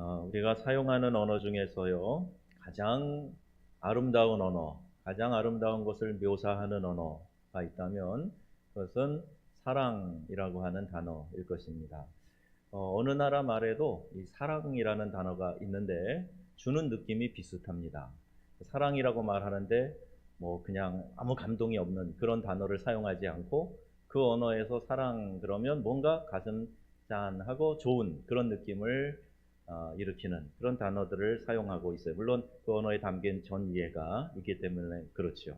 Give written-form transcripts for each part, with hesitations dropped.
우리가 사용하는 언어 중에서요, 가장 아름다운 언어, 가장 아름다운 것을 묘사하는 언어가 있다면 그것은 사랑이라고 하는 단어일 것입니다. 어느 나라 말에도 이 사랑이라는 단어가 있는데 주는 느낌이 비슷합니다. 사랑이라고 말하는데 뭐 그냥 아무 감동이 없는 그런 단어를 사용하지 않고 그 언어에서 사랑 그러면 뭔가 가슴 짠하고 좋은 그런 느낌을 일으키는 그런 단어들을 사용하고 있어요. 물론 그 언어에 담긴 전 이해가 있기 때문에 그렇죠.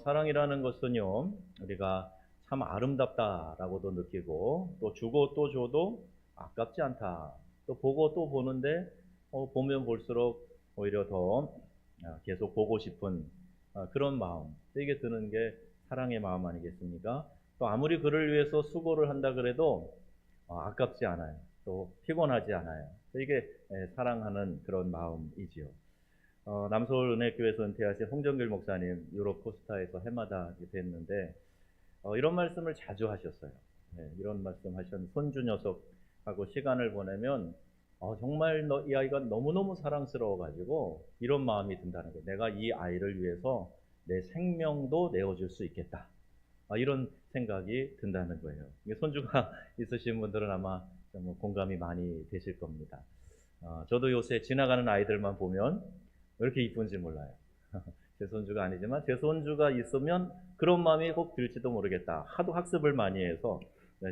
사랑이라는 것은요, 우리가 참 아름답다라고도 느끼고, 또 주고 또 줘도 아깝지 않다. 또 보고 또 보는데, 보면 볼수록 오히려 더 계속 보고 싶은 그런 마음. 이게 드는 게 사랑의 마음 아니겠습니까? 또 아무리 그를 위해서 수고를 한다 그래도 아깝지 않아요. 또 피곤하지 않아요. 이게 사랑하는 그런 마음이지요. 남서울 은혜교회에서 은퇴하신 홍정길 목사님 유럽 코스타에서 해마다 뵀는데 이런 말씀을 자주 하셨어요. 이런 말씀 하셨는데 손주 녀석하고 시간을 보내면 정말 이 아이가 너무너무 사랑스러워가지고 이런 마음이 든다는 거예요. 내가 이 아이를 위해서 내 생명도 내어줄 수 있겠다. 이런 생각이 든다는 거예요. 손주가 있으신 분들은 아마 좀 공감이 많이 되실 겁니다. 저도 요새 지나가는 아이들만 보면 왜 이렇게 이쁜지 몰라요. 제 손주가 아니지만 제 손주가 있으면 그런 마음이 꼭 들지도 모르겠다. 하도 학습을 많이 해서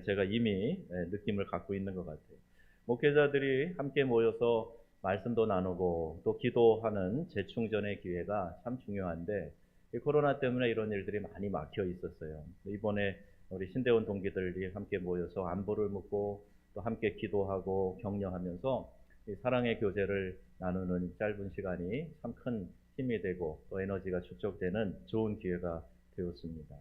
제가 이미 느낌을 갖고 있는 것 같아요. 목회자들이 함께 모여서 말씀도 나누고 또 기도하는 재충전의 기회가 참 중요한데 이 코로나 때문에 이런 일들이 많이 막혀 있었어요. 이번에 우리 신대원 동기들이 함께 모여서 안부를 묻고 또 함께 기도하고 격려하면서 이 사랑의 교제를 나누는 짧은 시간이 참 큰 힘이 되고 또 에너지가 축적되는 좋은 기회가 되었습니다.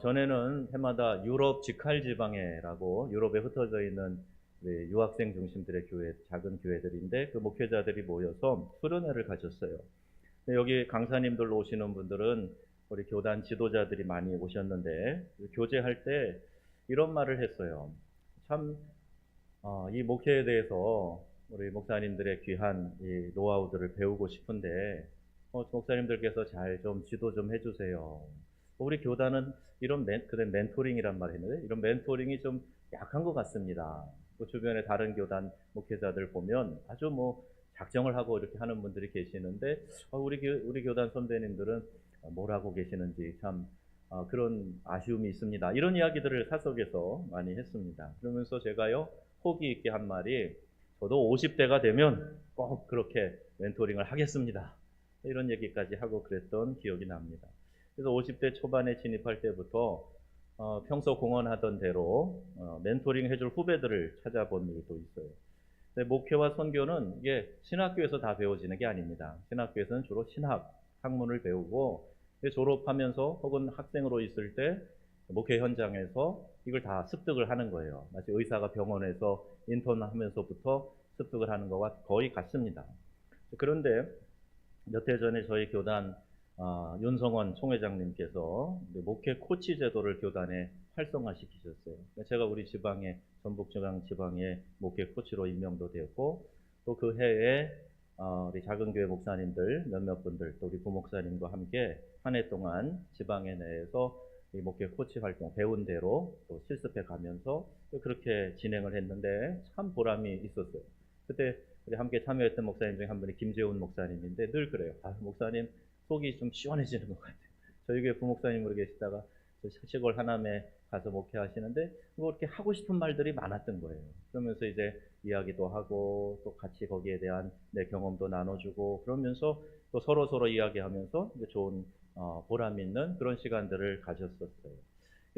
전에는 해마다 유럽 직할지방회라고 유럽에 흩어져 있는 유학생 중심들의 교회, 작은 교회들인데 그 목회자들이 모여서 수련회를 가졌어요. 여기 강사님들 오시는 분들은 우리 교단 지도자들이 많이 오셨는데 교제할 때 이런 말을 했어요. 참, 이 목회에 대해서 우리 목사님들의 귀한 이 노하우들을 배우고 싶은데 목사님들께서 잘 좀 지도 좀 해주세요. 우리 교단은 이런 그래 멘토링이란 말 했는데 이런 멘토링이 좀 약한 것 같습니다. 그 주변에 다른 교단 목회자들 보면 아주 뭐 작정을 하고 이렇게 하는 분들이 계시는데 우리 교단 선배님들은 뭘 하고 계시는지 참 그런 아쉬움이 있습니다. 이런 이야기들을 사석에서 많이 했습니다. 그러면서 제가요 호기 있게 한 말이 저도 50대가 되면 꼭 그렇게 멘토링을 하겠습니다. 이런 얘기까지 하고 그랬던 기억이 납니다. 그래서 50대 초반에 진입할 때부터 평소 공헌하던 대로 멘토링 해줄 후배들을 찾아본 일도 있어요. 근데 목회와 선교는 이게 신학교에서 다 배워지는 게 아닙니다. 신학교에서는 주로 신학, 학문을 배우고 졸업하면서 혹은 학생으로 있을 때 목회 현장에서 이걸 다 습득을 하는 거예요. 마치 의사가 병원에서 인턴하면서부터 습득을 하는 것과 거의 같습니다. 그런데 몇 해 전에 저희 교단 윤성원 총회장님께서 목회 코치 제도를 교단에 활성화시키셨어요. 제가 우리 지방의 전북지방 지방의 목회 코치로 임명도 되었고 또 그 해에 우리 작은 교회 목사님들 몇몇 분들 또 우리 부목사님과 함께 한 해 동안 지방에 내에서 이 목회 코치 활동 배운 대로 또 실습해 가면서 그렇게 진행을 했는데 참 보람이 있었어요. 그때 우리 함께 참여했던 목사님 중에 한 분이 김재훈 목사님인데 늘 그래요. 목사님 속이 좀 시원해지는 것 같아요. 저희 교회 부목사님으로 계시다가 시골 하남에 가서 목회하시는데 뭐 이렇게 하고 싶은 말들이 많았던 거예요. 그러면서 이제 이야기도 하고 또 같이 거기에 대한 내 경험도 나눠주고 그러면서 또 서로 이야기하면서 이제 좋은 보람 있는 그런 시간들을 가졌었어요.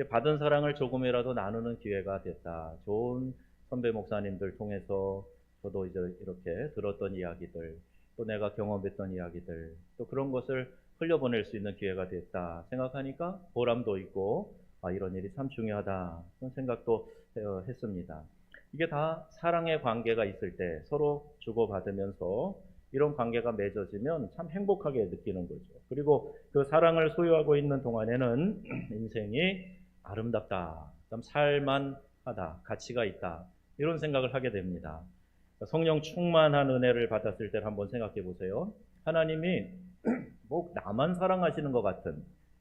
받은 사랑을 조금이라도 나누는 기회가 됐다. 좋은 선배 목사님들 통해서 저도 이제 이렇게 들었던 이야기들, 또 내가 경험했던 이야기들, 또 그런 것을 흘려보낼 수 있는 기회가 됐다 생각하니까 보람도 있고 이런 일이 참 중요하다 그런 생각도 했습니다. 이게 다 사랑의 관계가 있을 때 서로 주고받으면서 이런 관계가 맺어지면 참 행복하게 느끼는 거죠. 그리고 그 사랑을 소유하고 있는 동안에는 인생이 아름답다, 참 살만하다, 가치가 있다 이런 생각을 하게 됩니다. 성령 충만한 은혜를 받았을 때를 한번 생각해 보세요. 하나님이 뭐 나만 사랑하시는 것 같은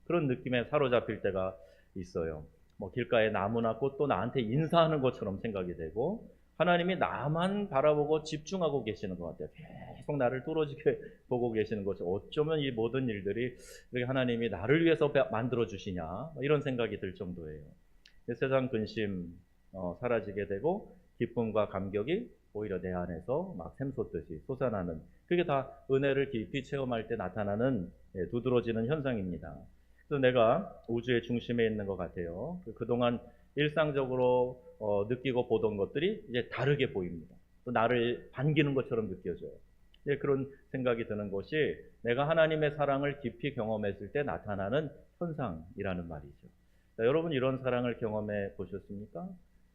그런 느낌에 사로잡힐 때가 있어요. 뭐 길가에 나무나 꽃도 나한테 인사하는 것처럼 생각이 되고, 하나님이 나만 바라보고 집중하고 계시는 것 같아요. 계속 나를 뚫어지게 보고 계시는 것이, 어쩌면 이 모든 일들이 이렇게 하나님이 나를 위해서 만들어 주시냐, 이런 생각이 들 정도예요. 세상 근심 사라지게 되고, 기쁨과 감격이 오히려 내 안에서 막 샘솟듯이 솟아나는, 그게 다 은혜를 깊이 체험할 때 나타나는 두드러지는 현상입니다. 그래서 내가 우주의 중심에 있는 것 같아요. 그동안 일상적으로 느끼고 보던 것들이 이제 다르게 보입니다. 또 나를 반기는 것처럼 느껴져요. 그런 생각이 드는 것이 내가 하나님의 사랑을 깊이 경험했을 때 나타나는 현상이라는 말이죠. 자, 여러분 이런 사랑을 경험해 보셨습니까?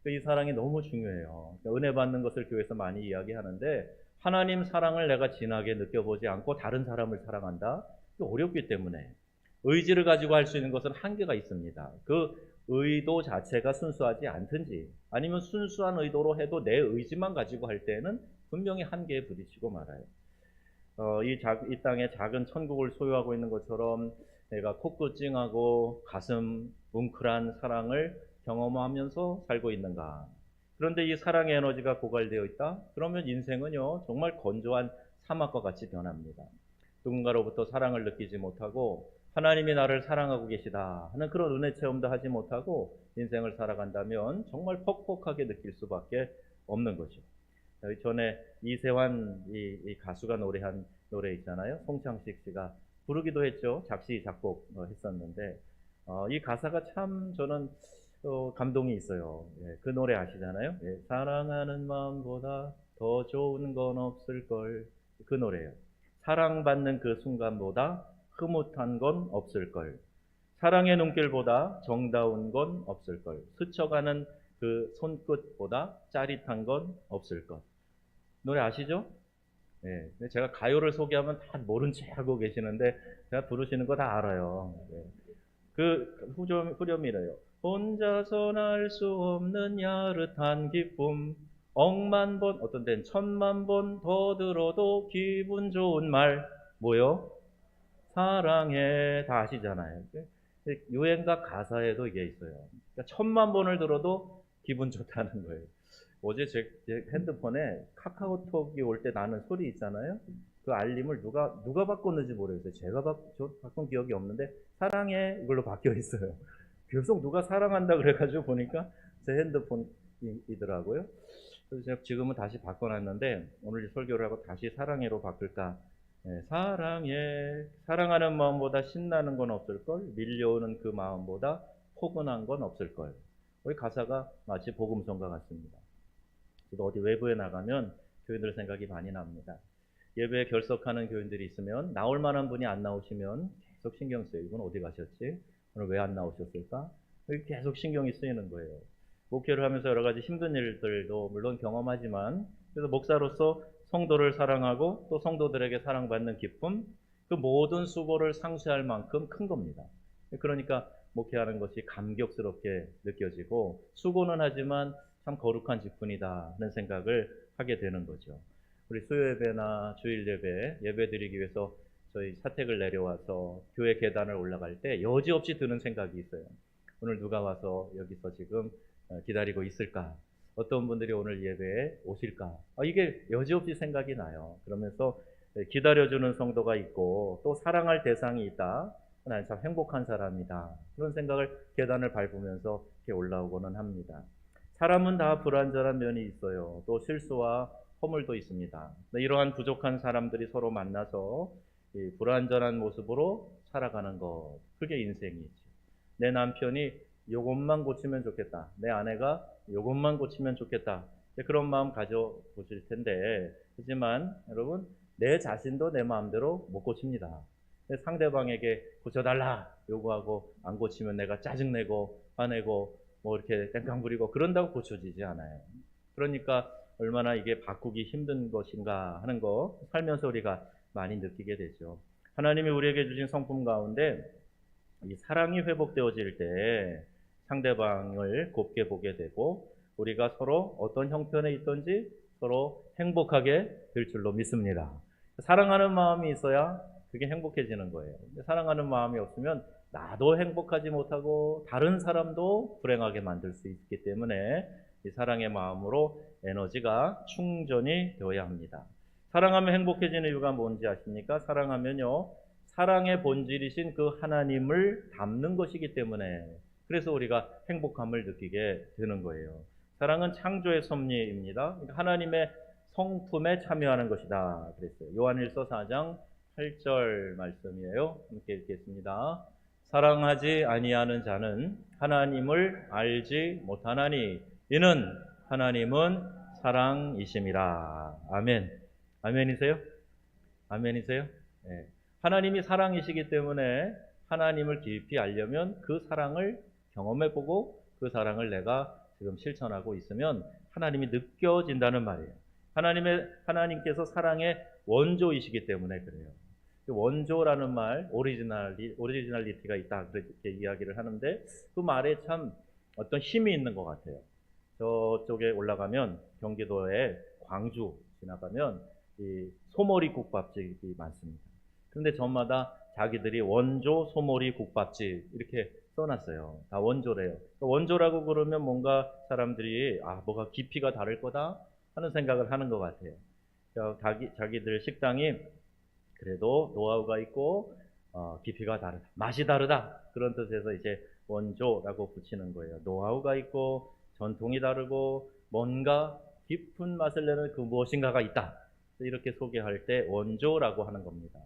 이 사랑이 너무 중요해요. 은혜 받는 것을 교회에서 많이 이야기하는데, 하나님 사랑을 내가 진하게 느껴보지 않고 다른 사람을 사랑한다? 어렵기 때문에 의지를 가지고 할 수 있는 것은 한계가 있습니다. 그 의도 자체가 순수하지 않든지, 아니면 순수한 의도로 해도 내 의지만 가지고 할 때는 분명히 한계에 부딪히고 말아요. 이 땅에 작은 천국을 소유하고 있는 것처럼 내가 코끝 찡하고 가슴 뭉클한 사랑을 경험하면서 살고 있는가? 그런데 이 사랑의 에너지가 고갈되어 있다? 그러면 인생은요, 정말 건조한 사막과 같이 변합니다. 누군가로부터 사랑을 느끼지 못하고 하나님이 나를 사랑하고 계시다 하는 그런 은혜 체험도 하지 못하고 인생을 살아간다면 정말 퍽퍽하게 느낄 수밖에 없는 거죠. 전에 이세환 이 가수가 노래한 노래 있잖아요. 송창식 씨가 부르기도 했죠. 작시 작곡 했었는데 이 가사가 참 저는 감동이 있어요. 예, 그 노래 아시잖아요. 예, 사랑하는 마음보다 더 좋은 건 없을걸. 그 노래예요. 사랑받는 그 순간보다 흐뭇한 건 없을걸. 사랑의 눈길보다 정다운 건 없을걸. 스쳐가는 그 손끝보다 짜릿한 건 없을걸. 노래 아시죠? 예, 제가 가요를 소개하면 다 모른 체 하고 계시는데 제가 부르시는 거 다 알아요. 예. 그 후렴이래요. 혼자선 알 수 없는 야릇한 기쁨, 억만 번, 어떤 데는 천만 번 더 들어도 기분 좋은 말, 뭐요? 사랑해. 다 아시잖아요. 유행가 가사에도 이게 있어요. 그러니까 천만 번을 들어도 기분 좋다는 거예요. 어제 제 핸드폰에 카카오톡이 올 때 나는 소리 있잖아요. 그 알림을 누가 바꿨는지 모르겠어요. 제가 바꾼 기억이 없는데 사랑해 이걸로 바뀌어 있어요. 계속 누가 사랑한다 그래가지고 보니까 제 핸드폰이더라고요. 그래서 제가 지금은 다시 바꿔놨는데 오늘 설교를 하고 다시 사랑해로 바꿀까. 네, 사랑해. 사랑하는 마음보다 신나는 건 없을걸. 밀려오는 그 마음보다 포근한 건 없을걸. 우리 가사가 마치 복음성과 같습니다. 저도 어디 외부에 나가면 교인들 생각이 많이 납니다. 예배에 결석하는 교인들이 있으면 나올 만한 분이 안 나오시면 계속 신경 써요. 이분 어디 가셨지? 오늘 왜 안 나오셨을까? 계속 신경이 쓰이는 거예요. 목회를 하면서 여러 가지 힘든 일들도 물론 경험하지만, 그래서 목사로서 성도를 사랑하고 또 성도들에게 사랑받는 기쁨, 그 모든 수고를 상쇄할 만큼 큰 겁니다. 그러니까 목회하는 것이 감격스럽게 느껴지고, 수고는 하지만 참 거룩한 직분이다 하는 생각을 하게 되는 거죠. 우리 수요예배나 주일예배 예배드리기 위해서 저희 사택을 내려와서 교회 계단을 올라갈 때 여지없이 드는 생각이 있어요. 오늘 누가 와서 여기서 지금 기다리고 있을까? 어떤 분들이 오늘 예배에 오실까? 이게 여지없이 생각이 나요. 그러면서 기다려주는 성도가 있고 또 사랑할 대상이 있다. 나는 참 행복한 사람이다. 그런 생각을 계단을 밟으면서 이렇게 올라오고는 합니다. 사람은 다 불완전한 면이 있어요. 또 실수와 허물도 있습니다. 이러한 부족한 사람들이 서로 만나서 이 불완전한 모습으로 살아가는 것, 그게 인생이죠. 내 남편이 이것만 고치면 좋겠다. 내 아내가 이것만 고치면 좋겠다. 그런 마음 가져보실 텐데, 하지만 여러분, 내 자신도 내 마음대로 못 고칩니다. 상대방에게 고쳐달라 요구하고 안 고치면 내가 짜증내고 화내고 뭐 이렇게 땡깡 부리고 그런다고 고쳐지지 않아요. 그러니까 얼마나 이게 바꾸기 힘든 것인가 하는 거 살면서 우리가 많이 느끼게 되죠. 하나님이 우리에게 주신 성품 가운데 이 사랑이 회복되어질 때 상대방을 곱게 보게 되고, 우리가 서로 어떤 형편에 있든지 서로 행복하게 될 줄로 믿습니다. 사랑하는 마음이 있어야 그게 행복해지는 거예요. 사랑하는 마음이 없으면 나도 행복하지 못하고 다른 사람도 불행하게 만들 수 있기 때문에 이 사랑의 마음으로 에너지가 충전이 되어야 합니다. 사랑하면 행복해지는 이유가 뭔지 아십니까? 사랑하면요, 사랑의 본질이신 그 하나님을 담는 것이기 때문에, 그래서 우리가 행복함을 느끼게 되는 거예요. 사랑은 창조의 섭리입니다. 그러니까 하나님의 성품에 참여하는 것이다 그랬어요. 요한일서 4장 8절 말씀이에요. 함께 읽겠습니다. 사랑하지 아니하는 자는 하나님을 알지 못하나니 이는 하나님은 사랑이심이라. 아멘. 아멘이세요? 아멘이세요? 네. 하나님이 사랑이시기 때문에 하나님을 깊이 알려면 그 사랑을 경험해보고 그 사랑을 내가 지금 실천하고 있으면 하나님이 느껴진다는 말이에요. 하나님께서 사랑의 원조이시기 때문에 그래요. 원조라는 말, 오리지널리티가 있다 그렇게 이야기를 하는데 그 말에 참 어떤 힘이 있는 것 같아요. 저쪽에 올라가면 경기도에 광주 지나가면 이 소머리 국밥집이 많습니다. 그런데 저마다 자기들이 원조 소머리 국밥집 이렇게 써놨어요. 다 원조래요. 원조라고 그러면 뭔가 사람들이 뭐가 깊이가 다를 거다 하는 생각을 하는 것 같아요. 자기들 식당이 그래도 노하우가 있고 깊이가 다르다, 맛이 다르다 그런 뜻에서 이제 원조라고 붙이는 거예요. 노하우가 있고 전통이 다르고 뭔가 깊은 맛을 내는 그 무엇인가가 있다, 이렇게 소개할 때 원조라고 하는 겁니다.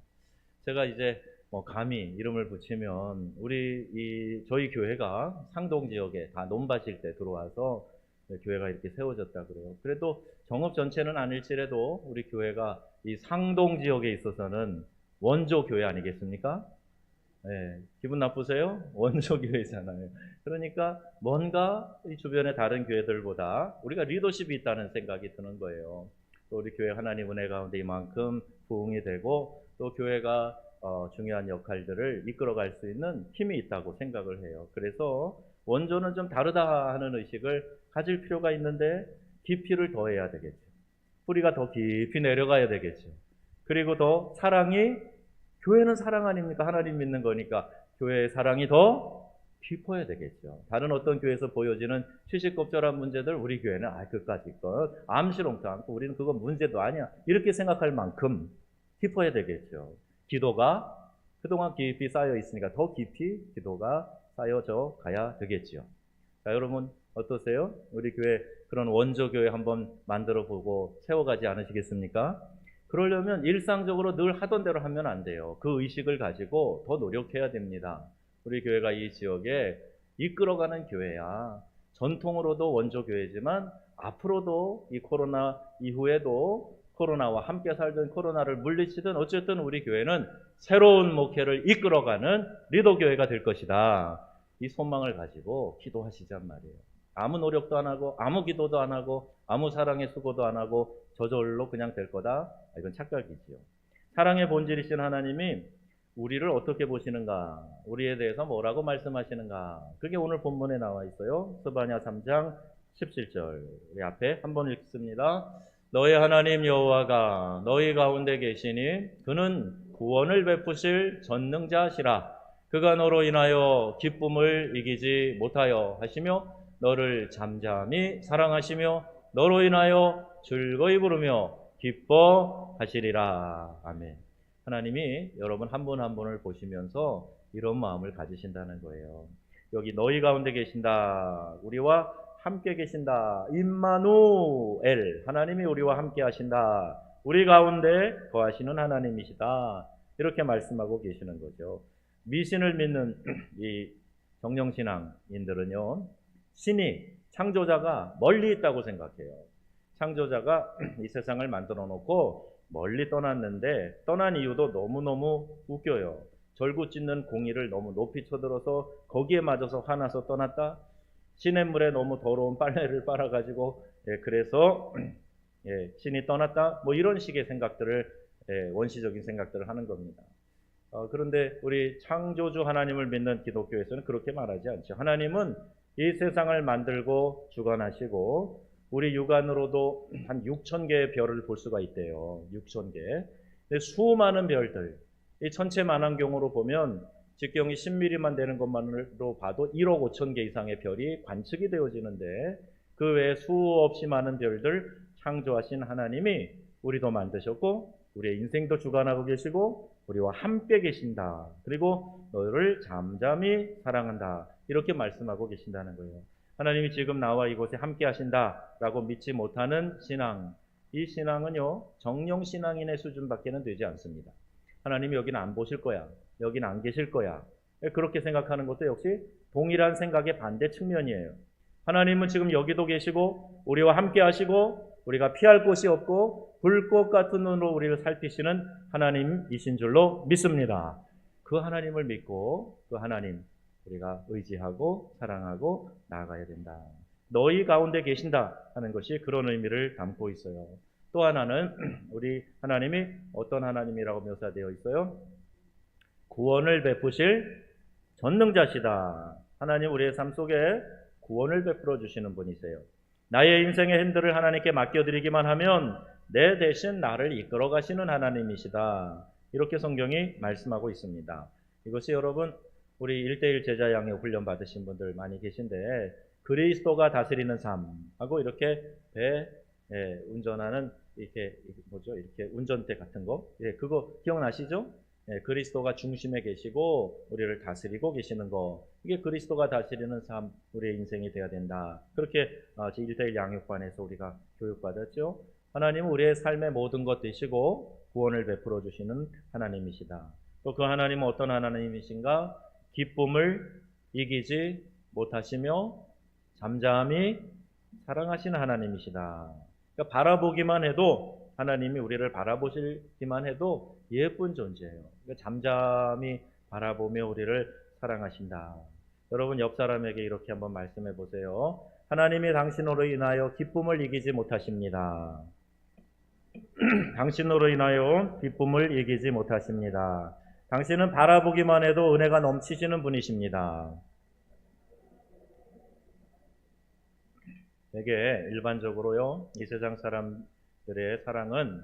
제가 이제 감히 이름을 붙이면 저희 교회가 상동 지역에 다 논밭일 때 들어와서 교회가 이렇게 세워졌다 그래요. 그래도 정읍 전체는 아닐지라도 우리 교회가 이 상동 지역에 있어서는 원조 교회 아니겠습니까? 네, 기분 나쁘세요? 원조 교회잖아요. 그러니까 뭔가 이 주변의 다른 교회들보다 우리가 리더십이 있다는 생각이 드는 거예요. 또 우리 교회 하나님 은혜 가운데 이만큼 부흥이 되고 또 교회가 중요한 역할들을 이끌어갈 수 있는 힘이 있다고 생각을 해요. 그래서 원조는 좀 다르다 하는 의식을 가질 필요가 있는데 깊이를 더해야 되겠죠. 뿌리가 더 깊이 내려가야 되겠죠. 그리고 더 교회는 사랑 아닙니까? 하나님 믿는 거니까 교회의 사랑이 더 깊어야 되겠죠. 다른 어떤 교회에서 보여지는 시시껍절한 문제들 우리 교회는 그까짓 것 암시롱도 않고 우리는 그건 문제도 아니야 이렇게 생각할 만큼 깊어야 되겠죠. 기도가 그동안 깊이 쌓여 있으니까 더 깊이 기도가 쌓여져 가야 되겠죠. 자, 여러분 어떠세요? 우리 교회 그런 원조 교회 한번 만들어 보고 세워가지 않으시겠습니까? 그러려면 일상적으로 늘 하던 대로 하면 안 돼요. 그 의식을 가지고 더 노력해야 됩니다. 우리 교회가 이 지역에 이끌어가는 교회야. 전통으로도 원조 교회지만 앞으로도 이 코로나 이후에도 코로나와 함께 살던 코로나를 물리치든 어쨌든 우리 교회는 새로운 목회를 이끌어가는 리더 교회가 될 것이다. 이 소망을 가지고 기도하시란 말이에요. 아무 노력도 안 하고 아무 기도도 안 하고 아무 사랑의 수고도 안 하고 저절로 그냥 될 거다. 이건 착각이지요. 사랑의 본질이신 하나님이 우리를 어떻게 보시는가, 우리에 대해서 뭐라고 말씀하시는가, 그게 오늘 본문에 나와 있어요. 스바냐 3장 17절 우리 앞에 한번 읽습니다. 너희 하나님 여호와가 너희 가운데 계시니 그는 구원을 베푸실 전능자시라. 그가 너로 인하여 기쁨을 이기지 못하여 하시며 너를 잠잠히 사랑하시며 너로 인하여 즐거이 부르며 기뻐하시리라. 아멘. 하나님이 여러분 한 분 한 분을 보시면서 이런 마음을 가지신다는 거예요. 여기 너희 가운데 계신다. 우리와 함께 계신다. 임마누엘. 하나님이 우리와 함께 하신다. 우리 가운데 거하시는 하나님이시다. 이렇게 말씀하고 계시는 거죠. 미신을 믿는 이 정령신앙인들은요, 신이, 창조자가 멀리 있다고 생각해요. 창조자가 이 세상을 만들어 놓고 멀리 떠났는데 떠난 이유도 너무너무 웃겨요. 절구 찢는 공이를 너무 높이 쳐들어서 거기에 맞아서 화나서 떠났다. 시냇물에 너무 더러운 빨래를 빨아가지고 그래서 신이 떠났다. 뭐 이런 식의 생각들을 원시적인 생각들을 하는 겁니다. 그런데 우리 창조주 하나님을 믿는 기독교에서는 그렇게 말하지 않죠. 하나님은 이 세상을 만들고 주관하시고 우리 육안으로도 한 6천 개의 별을 볼 수가 있대요. 6천 개. 근데 수많은 별들, 이 천체 만환경으로 보면 직경이 10mm만 되는 것만으로 봐도 1억 5천 개 이상의 별이 관측이 되어지는데, 그 외에 수없이 많은 별들 창조하신 하나님이 우리도 만드셨고 우리의 인생도 주관하고 계시고 우리와 함께 계신다. 그리고 너를 잠잠히 사랑한다. 이렇게 말씀하고 계신다는 거예요. 하나님이 지금 나와 이곳에 함께 하신다라고 믿지 못하는 신앙, 이 신앙은요 정령 신앙인의 수준밖에는 되지 않습니다. 하나님이 여기는 안 보실 거야, 여기는 안 계실 거야, 그렇게 생각하는 것도 역시 동일한 생각의 반대 측면이에요. 하나님은 지금 여기도 계시고 우리와 함께 하시고 우리가 피할 곳이 없고 불꽃 같은 눈으로 우리를 살피시는 하나님이신 줄로 믿습니다. 그 하나님을 믿고 그 하나님 우리가 의지하고 사랑하고 나아가야 된다. 너희 가운데 계신다 하는 것이 그런 의미를 담고 있어요. 또 하나는 우리 하나님이 어떤 하나님이라고 묘사되어 있어요? 구원을 베푸실 전능자시다. 하나님 우리의 삶 속에 구원을 베풀어 주시는 분이세요. 나의 인생의 핸들을 하나님께 맡겨드리기만 하면 내 대신 나를 이끌어 가시는 하나님이시다. 이렇게 성경이 말씀하고 있습니다. 이것이 여러분 우리 1:1 제자 양육 훈련 받으신 분들 많이 계신데, 그리스도가 다스리는 삶하고 이렇게 배 운전하는 이렇게 뭐죠? 이렇게 운전대 같은 거, 그거 기억나시죠? 그리스도가 중심에 계시고 우리를 다스리고 계시는 거, 이게 그리스도가 다스리는 삶, 우리의 인생이 되어야 된다. 그렇게 1:1 양육반에서 우리가 교육받았죠. 하나님은 우리의 삶의 모든 것 되시고 구원을 베풀어 주시는 하나님이시다. 또 그 하나님은 어떤 하나님이신가? 기쁨을 이기지 못하시며 잠잠히 사랑하시는 하나님이시다. 그러니까 바라보기만 해도, 하나님이 우리를 바라보시기만 해도 예쁜 존재예요. 그러니까 잠잠히 바라보며 우리를 사랑하신다. 여러분 옆 사람에게 이렇게 한번 말씀해 보세요. 하나님이 당신으로 인하여 기쁨을 이기지 못하십니다. 당신으로 인하여 기쁨을 이기지 못하십니다. 당신은 바라보기만 해도 은혜가 넘치시는 분이십니다. 되게 일반적으로요, 이 세상 사람들의 사랑은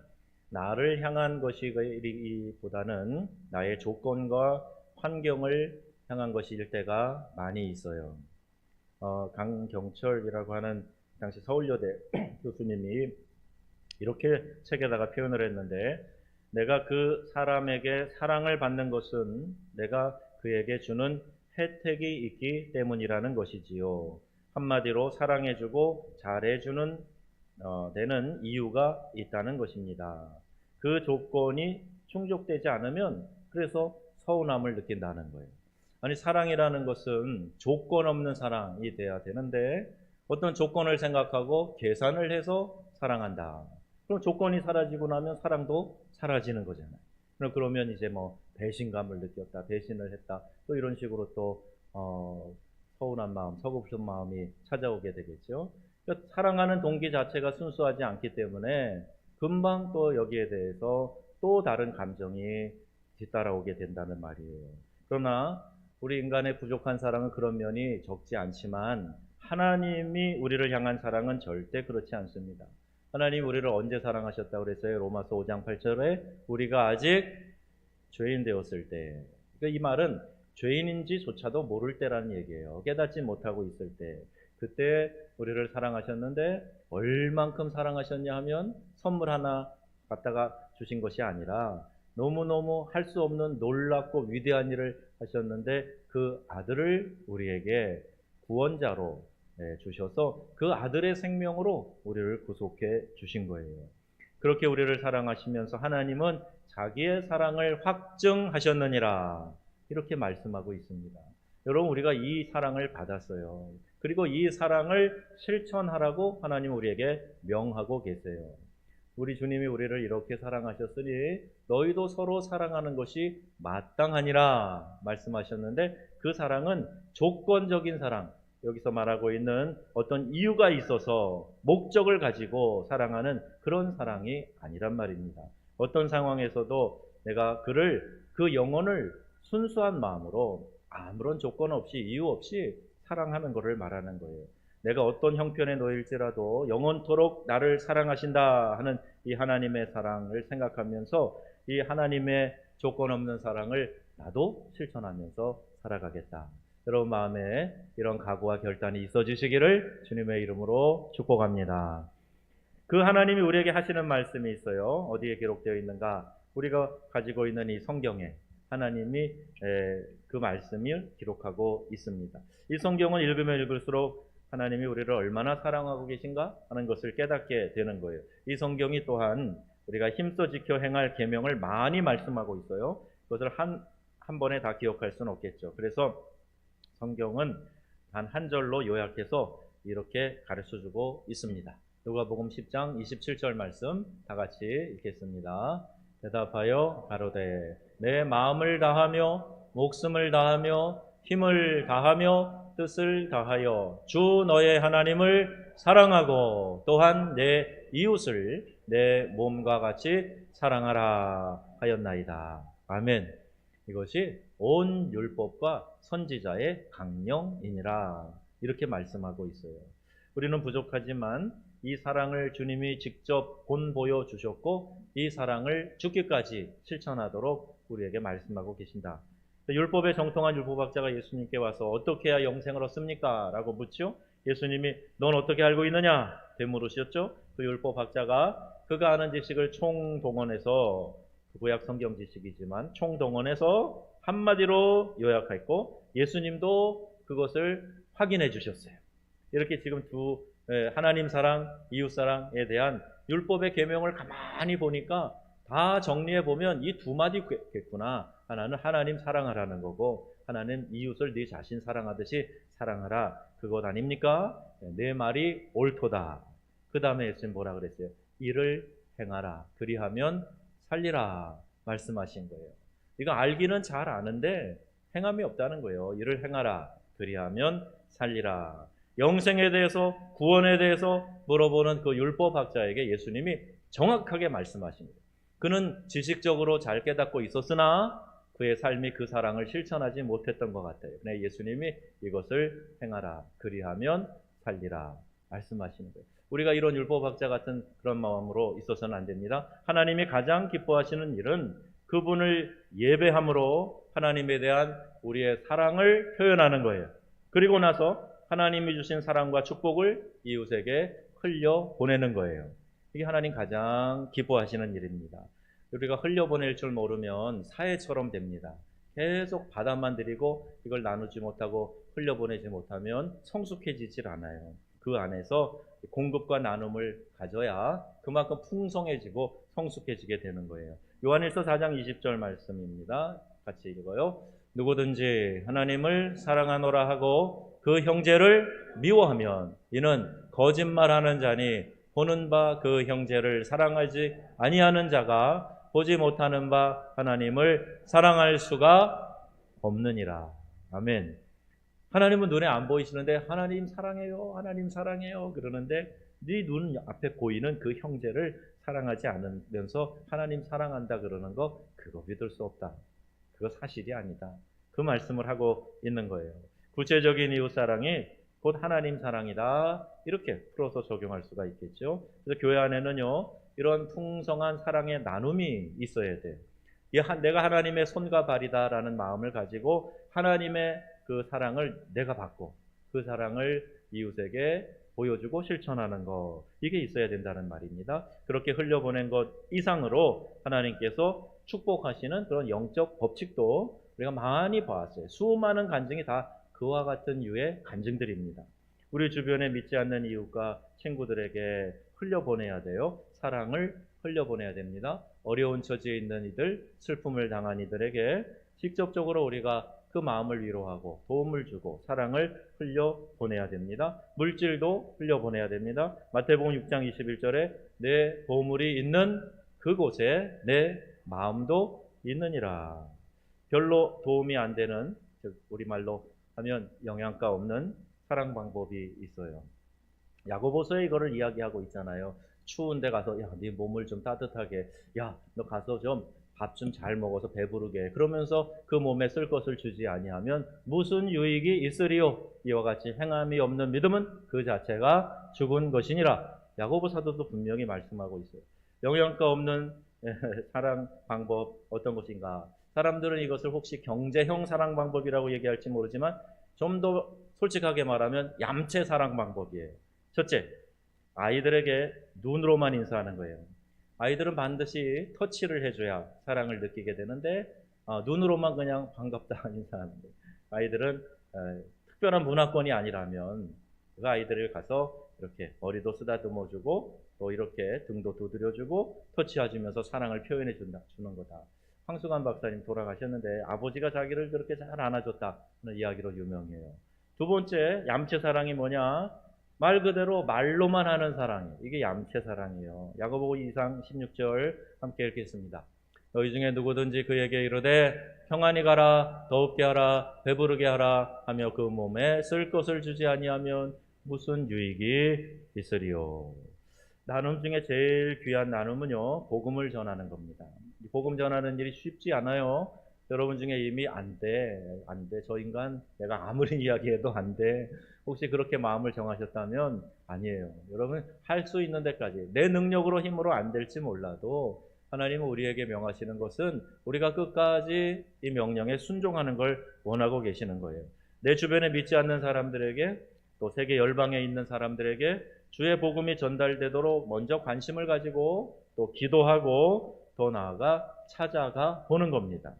나를 향한 것이기보다는 나의 조건과 환경을 향한 것일 때가 많이 있어요. 강경철이라고 하는 당시 서울여대 교수님이 이렇게 책에다가 표현을 했는데, 내가 그 사람에게 사랑을 받는 것은 내가 그에게 주는 혜택이 있기 때문이라는 것이지요. 한마디로 사랑해주고 잘해주는 되는 이유가 있다는 것입니다. 그 조건이 충족되지 않으면 그래서 서운함을 느낀다는 거예요. 아니, 사랑이라는 것은 조건 없는 사랑이 돼야 되는데 어떤 조건을 생각하고 계산을 해서 사랑한다. 그럼 조건이 사라지고 나면 사랑도 사라지는 거잖아요. 그러면 이제 뭐 배신감을 느꼈다, 배신을 했다, 또 이런 식으로 또 서운한 마음, 서글픈 마음이 찾아오게 되겠죠. 그러니까 사랑하는 동기 자체가 순수하지 않기 때문에 금방 또 여기에 대해서 또 다른 감정이 뒤따라오게 된다는 말이에요. 그러나 우리 인간의 부족한 사랑은 그런 면이 적지 않지만 하나님이 우리를 향한 사랑은 절대 그렇지 않습니다. 하나님 우리를 언제 사랑하셨다고 그랬어요? 로마서 5장 8절에 우리가 아직 죄인 되었을 때. 그러니까 이 말은 죄인인지조차도 모를 때라는 얘기예요. 깨닫지 못하고 있을 때. 그때 우리를 사랑하셨는데 얼만큼 사랑하셨냐 하면 선물 하나 갖다가 주신 것이 아니라 너무너무 할 수 없는 놀랍고 위대한 일을 하셨는데 그 아들을 우리에게 구원자로 주셔서 그 아들의 생명으로 우리를 구속해 주신 거예요. 그렇게 우리를 사랑하시면서 하나님은 자기의 사랑을 확증하셨느니라 이렇게 말씀하고 있습니다. 여러분 우리가 이 사랑을 받았어요. 그리고 이 사랑을 실천하라고 하나님 우리에게 명하고 계세요. 우리 주님이 우리를 이렇게 사랑하셨으니 너희도 서로 사랑하는 것이 마땅하니라 말씀하셨는데, 그 사랑은 조건적인 사랑, 여기서 말하고 있는 어떤 이유가 있어서 목적을 가지고 사랑하는 그런 사랑이 아니란 말입니다. 어떤 상황에서도 내가 그 영혼을 순수한 마음으로 아무런 조건 없이 이유 없이 사랑하는 것을 말하는 거예요. 내가 어떤 형편에 놓일지라도 영원토록 나를 사랑하신다 하는 이 하나님의 사랑을 생각하면서 이 하나님의 조건 없는 사랑을 나도 실천하면서 살아가겠다. 여러분 마음에 이런 각오와 결단이 있어 주시기를 주님의 이름으로 축복합니다. 그 하나님이 우리에게 하시는 말씀이 있어요. 어디에 기록되어 있는가? 우리가 가지고 있는 이 성경에 하나님이 그 말씀을 기록하고 있습니다. 이 성경은 읽으면 읽을수록 하나님이 우리를 얼마나 사랑하고 계신가 하는 것을 깨닫게 되는 거예요. 이 성경이 또한 우리가 힘써 지켜 행할 계명을 많이 말씀하고 있어요. 그것을 한 번에 다 기억할 수는 없겠죠. 그래서 성경은 단 한 절로 요약해서 이렇게 가르쳐주고 있습니다. 누가복음 10장 27절 말씀 다 같이 읽겠습니다. 대답하여 가로되 내 마음을 다하며 목숨을 다하며 힘을 다하며 뜻을 다하여 주 너의 하나님을 사랑하고 또한 내 이웃을 내 몸과 같이 사랑하라 하였나이다. 아멘. 이것이 온 율법과 선지자의 강령이니라 이렇게 말씀하고 있어요. 우리는 부족하지만 이 사랑을 주님이 직접 본보여 주셨고 이 사랑을 죽기까지 실천하도록 우리에게 말씀하고 계신다. 율법에 정통한 율법학자가 예수님께 와서 어떻게 해야 영생을 얻습니까? 라고 묻죠. 예수님이 넌 어떻게 알고 있느냐? 되물으셨죠. 그 율법학자가 그가 아는 지식을 총동원해서 구약 성경 지식이지만 총동원해서 한마디로 요약했고 예수님도 그것을 확인해 주셨어요. 이렇게 지금 하나님 사랑, 이웃 사랑에 대한 율법의 계명을 가만히 보니까 다 정리해 보면 이 두 마디겠구나. 하나는 하나님 사랑하라는 거고 하나는 이웃을 네 자신 사랑하듯이 사랑하라. 그것 아닙니까? 내 말이 옳도다. 그 다음에 예수님 뭐라 그랬어요? 이를 행하라. 그리하면 살리라 말씀하신 거예요. 이거 알기는 잘 아는데 행함이 없다는 거예요. 이를 행하라. 그리하면 살리라. 영생에 대해서 구원에 대해서 물어보는 그 율법학자에게 예수님이 정확하게 말씀하십니다. 그는 지식적으로 잘 깨닫고 있었으나 그의 삶이 그 사랑을 실천하지 못했던 것 같아요. 근데 예수님이 이것을 행하라. 그리하면 살리라 말씀하시는 거예요. 우리가 이런 율법학자 같은 그런 마음으로 있어서는 안 됩니다. 하나님이 가장 기뻐하시는 일은 그분을 예배함으로 하나님에 대한 우리의 사랑을 표현하는 거예요. 그리고 나서 하나님이 주신 사랑과 축복을 이웃에게 흘려보내는 거예요. 이게 하나님 가장 기뻐하시는 일입니다. 우리가 흘려보낼 줄 모르면 사해처럼 됩니다. 계속 받아만 드리고 이걸 나누지 못하고 흘려보내지 못하면 성숙해지질 않아요. 그 안에서 공급과 나눔을 가져야 그만큼 풍성해지고 성숙해지게 되는 거예요. 요한일서 4장 20절 말씀입니다. 같이 읽어요. 누구든지 하나님을 사랑하노라 하고 그 형제를 미워하면 이는 거짓말하는 자니 보는 바 그 형제를 사랑하지 아니하는 자가 보지 못하는 바 하나님을 사랑할 수가 없느니라. 아멘. 하나님은 눈에 안 보이시는데 하나님 사랑해요, 하나님 사랑해요 그러는데 네 눈 앞에 보이는 그 형제를 사랑하지 않으면서 하나님 사랑한다 그러는 거 그거 믿을 수 없다. 그거 사실이 아니다. 그 말씀을 하고 있는 거예요. 구체적인 이웃 사랑이 곧 하나님 사랑이다. 이렇게 풀어서 적용할 수가 있겠죠. 그래서 교회 안에는요 이런 풍성한 사랑의 나눔이 있어야 돼요. 내가 하나님의 손과 발이다라는 마음을 가지고 하나님의 그 사랑을 내가 받고 그 사랑을 이웃에게 보여주고 실천하는 것 이게 있어야 된다는 말입니다. 그렇게 흘려보낸 것 이상으로 하나님께서 축복하시는 그런 영적 법칙도 우리가 많이 봐왔어요. 수많은 간증이 다 그와 같은 유의 간증들입니다. 우리 주변에 믿지 않는 이웃과 친구들에게 흘려보내야 돼요. 사랑을 흘려보내야 됩니다. 어려운 처지에 있는 이들, 슬픔을 당한 이들에게 직접적으로 우리가 그 마음을 위로하고 도움을 주고 사랑을 흘려보내야 됩니다. 물질도 흘려보내야 됩니다. 마태복음 6장 21절에 내 보물이 있는 그곳에 내 마음도 있느니라. 별로 도움이 안 되는, 우리말로 하면 영양가 없는 사랑 방법이 있어요. 야고보서에 이거를 이야기하고 있잖아요. 추운데 가서 야, 네 몸을 좀 따뜻하게, 야, 너 가서 좀 밥 좀 잘 먹어서 배부르게 그러면서 그 몸에 쓸 것을 주지 아니하면 무슨 유익이 있으리요. 이와 같이 행함이 없는 믿음은 그 자체가 죽은 것이니라. 야고보 사도도 분명히 말씀하고 있어요. 영양가 없는 사랑 방법 어떤 것인가? 사람들은 이것을 혹시 경제형 사랑 방법이라고 얘기할지 모르지만 좀 더 솔직하게 말하면 얌체 사랑 방법이에요. 첫째, 아이들에게 눈으로만 인사하는 거예요. 아이들은 반드시 터치를 해줘야 사랑을 느끼게 되는데 눈으로만 그냥 반갑다 인사하는 거예요. 아이들은 특별한 문화권이 아니라면 그 아이들을 가서 이렇게 머리도 쓰다듬어주고 또 이렇게 등도 두드려주고 터치해주면서 사랑을 표현해 주는 거다. 황수관 박사님 돌아가셨는데 아버지가 자기를 그렇게 잘 안아줬다는 이야기로 유명해요. 두 번째 얌체 사랑이 뭐냐? 말 그대로 말로만 하는 사랑이에요. 이게 얌체 사랑이에요. 야고보 2장 16절 함께 읽겠습니다. 너희 중에 누구든지 그에게 이르되 평안히 가라, 더웁게 하라, 배부르게 하라 하며 그 몸에 쓸 것을 주지 아니하면 무슨 유익이 있으리요. 나눔 중에 제일 귀한 나눔은요, 복음을 전하는 겁니다. 복음 전하는 일이 쉽지 않아요. 여러분 중에 이미 안 돼. 저 인간 내가 아무리 이야기해도 안 돼. 혹시 그렇게 마음을 정하셨다면 아니에요. 여러분 할 수 있는 데까지 내 능력으로 힘으로 안 될지 몰라도 하나님은 우리에게 명하시는 것은 우리가 끝까지 이 명령에 순종하는 걸 원하고 계시는 거예요. 내 주변에 믿지 않는 사람들에게 또 세계 열방에 있는 사람들에게 주의 복음이 전달되도록 먼저 관심을 가지고 또 기도하고 더 나아가 찾아가 보는 겁니다.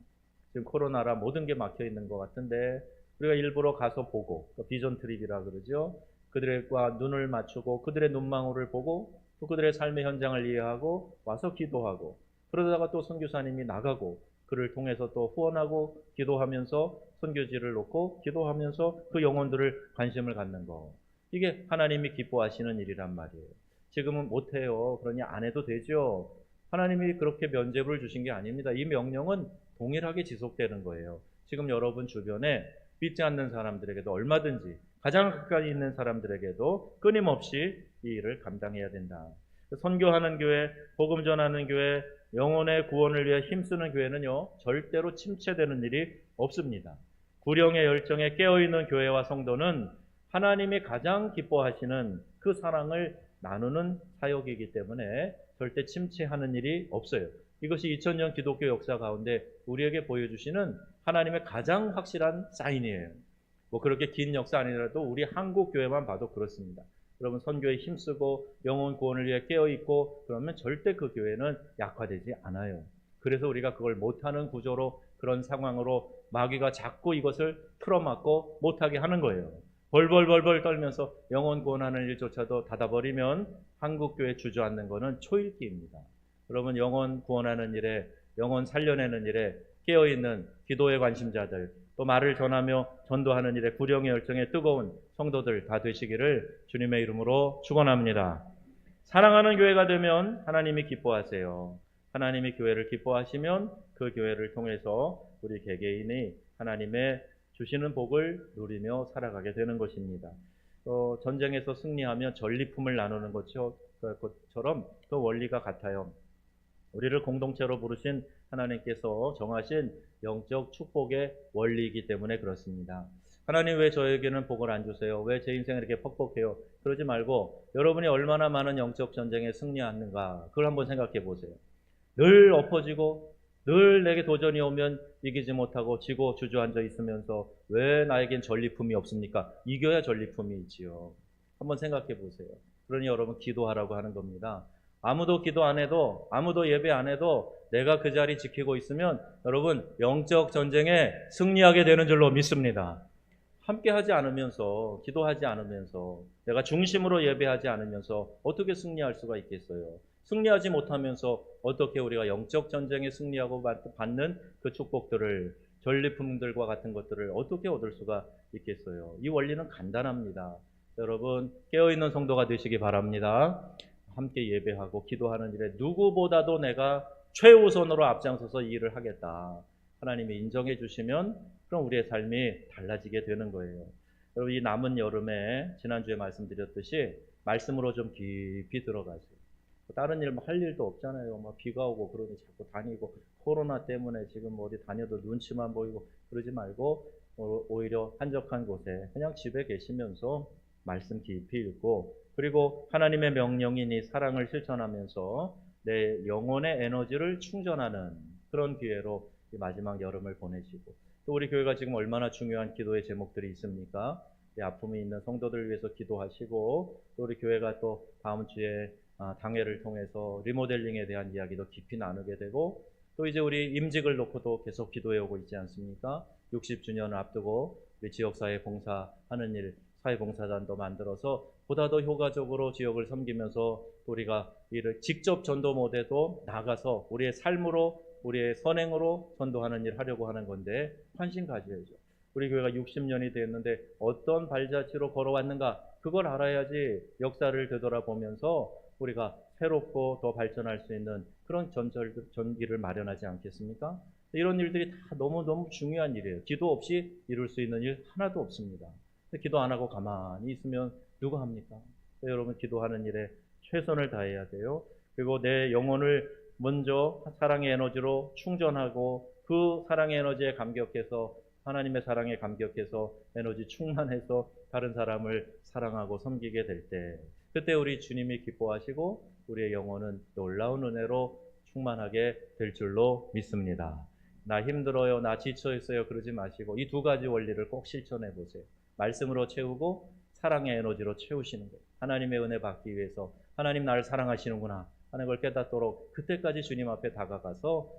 지금 코로나라 모든 게 막혀 있는 것 같은데 우리가 일부러 가서 보고 비전 트립이라 그러죠. 그들과 눈을 맞추고 그들의 눈망울을 보고 또 그들의 삶의 현장을 이해하고 와서 기도하고 그러다가 또 선교사님이 나가고 그를 통해서 또 후원하고 기도하면서 선교지를 놓고 기도하면서 그 영혼들을 관심을 갖는 거. 이게 하나님이 기뻐하시는 일이란 말이에요. 지금은 못해요. 그러니 안 해도 되죠. 하나님이 그렇게 면죄부를 주신 게 아닙니다. 이 명령은 동일하게 지속되는 거예요. 지금 여러분 주변에 믿지 않는 사람들에게도 얼마든지 가장 가까이 있는 사람들에게도 끊임없이 이 일을 감당해야 된다. 선교하는 교회, 복음 전하는 교회, 영혼의 구원을 위해 힘쓰는 교회는요, 절대로 침체되는 일이 없습니다. 구령의 열정에 깨어있는 교회와 성도는 하나님이 가장 기뻐하시는 그 사랑을 나누는 사역이기 때문에 절대 침체하는 일이 없어요. 이것이 2000년 기독교 역사 가운데 우리에게 보여주시는 하나님의 가장 확실한 사인이에요. 뭐 그렇게 긴 역사 아니라도 우리 한국 교회만 봐도 그렇습니다. 여러분 선교에 힘쓰고 영혼 구원을 위해 깨어있고 그러면 절대 그 교회는 약화되지 않아요. 그래서 우리가 그걸 못하는 구조로 그런 상황으로 마귀가 자꾸 이것을 틀어막고 못하게 하는 거예요. 벌벌 떨면서 영혼 구원하는 일조차도 닫아버리면 한국교회 주저앉는 것은 초읽기입니다. 여러분 영혼 구원하는 일에 영혼 살려내는 일에 깨어있는 기도의 관심자들 또 말을 전하며 전도하는 일에 구령의 열정에 뜨거운 성도들 다 되시기를 주님의 이름으로 축원합니다. 사랑하는 교회가 되면 하나님이 기뻐하세요. 하나님이 교회를 기뻐하시면 그 교회를 통해서 우리 개개인이 하나님의 주시는 복을 누리며 살아가게 되는 것입니다. 전쟁에서 승리하면 전리품을 나누는 것처럼 그 원리가 같아요. 우리를 공동체로 부르신 하나님께서 정하신 영적 축복의 원리이기 때문에 그렇습니다. 하나님 왜 저에게는 복을 안 주세요? 왜 제 인생을 이렇게 퍽퍽해요? 그러지 말고 여러분이 얼마나 많은 영적 전쟁에 승리하는가 그걸 한번 생각해 보세요. 늘 엎어지고 늘 내게 도전이 오면 이기지 못하고 지고 주저앉아 있으면서 왜 나에겐 전리품이 없습니까? 이겨야 전리품이 있지요. 한번 생각해 보세요. 그러니 여러분 기도하라고 하는 겁니다. 아무도 기도 안 해도 아무도 예배 안 해도 내가 그 자리 지키고 있으면 여러분 영적 전쟁에 승리하게 되는 줄로 믿습니다. 함께 하지 않으면서 기도하지 않으면서 내가 중심으로 예배하지 않으면서 어떻게 승리할 수가 있겠어요? 승리하지 못하면서 어떻게 우리가 영적 전쟁에 승리하고 받는 그 축복들을 전리품들과 같은 것들을 어떻게 얻을 수가 있겠어요? 이 원리는 간단합니다. 여러분 깨어있는 성도가 되시기 바랍니다. 함께 예배하고 기도하는 일에 누구보다도 내가 최우선으로 앞장서서 이 일을 하겠다. 하나님이 인정해 주시면 그럼 우리의 삶이 달라지게 되는 거예요. 여러분 이 남은 여름에 지난주에 말씀드렸듯이 말씀으로 좀 깊이 들어가세요. 다른 일 할 일도 없잖아요. 막 비가 오고 그러니 자꾸 다니고 코로나 때문에 지금 어디 다녀도 눈치만 보이고 그러지 말고 오히려 한적한 곳에 그냥 집에 계시면서 말씀 깊이 읽고 그리고 하나님의 명령인 이 사랑을 실천하면서 내 영혼의 에너지를 충전하는 그런 기회로 이 마지막 여름을 보내시고 또 우리 교회가 지금 얼마나 중요한 기도의 제목들이 있습니까? 이 아픔이 있는 성도들을 위해서 기도하시고 또 우리 교회가 또 다음 주에 당회를 통해서 리모델링에 대한 이야기도 깊이 나누게 되고 또 이제 우리 임직을 놓고도 계속 기도해 오고 있지 않습니까? 60주년을 앞두고 우리 지역사회 봉사하는 일 사회봉사단도 만들어서 보다 더 효과적으로 지역을 섬기면서 우리가 이를 직접 전도 못해도 나가서 우리의 삶으로 우리의 선행으로 전도하는 일 하려고 하는 건데 관심 가져야죠. 우리 교회가 60년이 됐는데 어떤 발자취로 걸어왔는가 그걸 알아야지 역사를 되돌아보면서 우리가 새롭고 더 발전할 수 있는 그런 전기를 마련하지 않겠습니까? 이런 일들이 다 너무너무 중요한 일이에요. 기도 없이 이룰 수 있는 일 하나도 없습니다. 기도 안 하고 가만히 있으면 누가 합니까? 여러분 기도하는 일에 최선을 다해야 돼요. 그리고 내 영혼을 먼저 사랑의 에너지로 충전하고 그 사랑의 에너지에 감격해서 하나님의 사랑에 감격해서 에너지 충만해서 다른 사람을 사랑하고 섬기게 될 때 그때 우리 주님이 기뻐하시고 우리의 영혼은 놀라운 은혜로 충만하게 될 줄로 믿습니다. 나 힘들어요, 나 지쳐있어요 그러지 마시고 이 두 가지 원리를 꼭 실천해 보세요. 말씀으로 채우고 사랑의 에너지로 채우시는 거예요. 하나님의 은혜 받기 위해서 하나님 나를 사랑하시는구나 하는 걸 깨닫도록 그때까지 주님 앞에 다가가서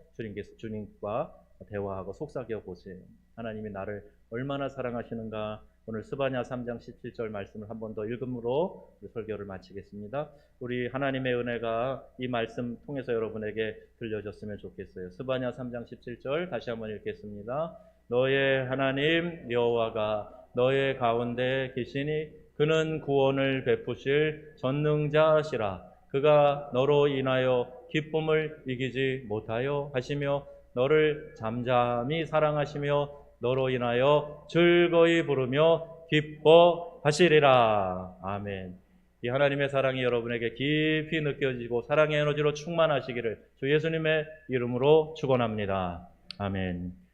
주님과 대화하고 속삭여 보세요. 하나님이 나를 얼마나 사랑하시는가. 오늘 스바냐 3장 17절 말씀을 한 번 더 읽음으로 설교를 마치겠습니다. 우리 하나님의 은혜가 이 말씀 통해서 여러분에게 들려졌으면 좋겠어요. 스바냐 3장 17절 다시 한번 읽겠습니다. 너의 하나님 여호와가 너의 가운데 계시니 그는 구원을 베푸실 전능자시라. 그가 너로 인하여 기쁨을 이기지 못하여 하시며 너를 잠잠히 사랑하시며 너로 인하여 즐거이 부르며 기뻐하시리라. 아멘. 이 하나님의 사랑이 여러분에게 깊이 느껴지고 사랑의 에너지로 충만하시기를 주 예수님의 이름으로 축원합니다. 아멘.